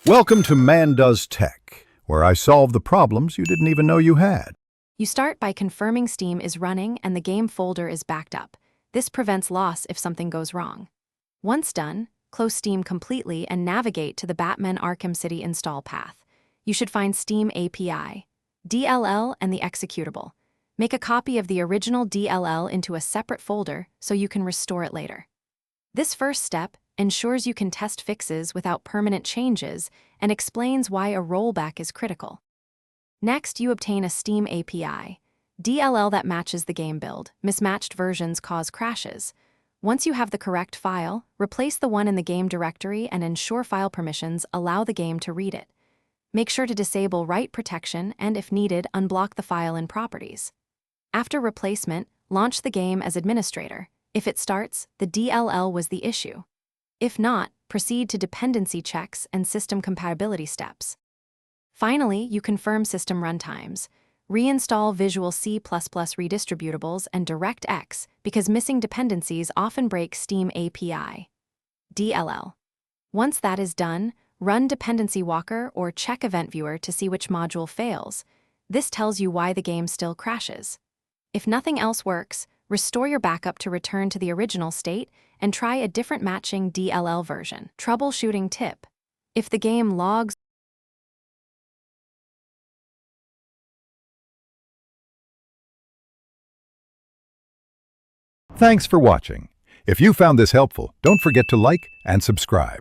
Welcome to Man Does Tech, where I solve the problems you didn't even know you had. You start by confirming Steam is running and the game folder is backed up. This prevents loss if something goes wrong. Once done, close Steam completely and navigate to the Batman Arkham City install path. You should find Steam API, DLL, and the executable. Make a copy of the original DLL into a separate folder so you can restore it later. This first step ensures you can test fixes without permanent changes and explains why a rollback is critical. Next, you obtain a Steam API, DLL that matches the game build. Mismatched versions cause crashes. Once you have the correct file, replace the one in the game directory and ensure file permissions allow the game to read it. Make sure to disable write protection and, if needed, unblock the file in Properties. After replacement, launch the game as administrator. If it starts, the DLL was the issue. If not, proceed to dependency checks and system compatibility steps. Finally, you confirm system runtimes. Reinstall Visual C++ redistributables and DirectX because missing dependencies often break Steam API, DLL. Once that is done, run Dependency Walker or check Event Viewer to see which module fails. This tells you why the game still crashes. If nothing else works, restore your backup to return to the original state and try a different matching DLL version. Troubleshooting tip: if the game logs Thanks for watching. If you found this helpful, don't forget to like and subscribe.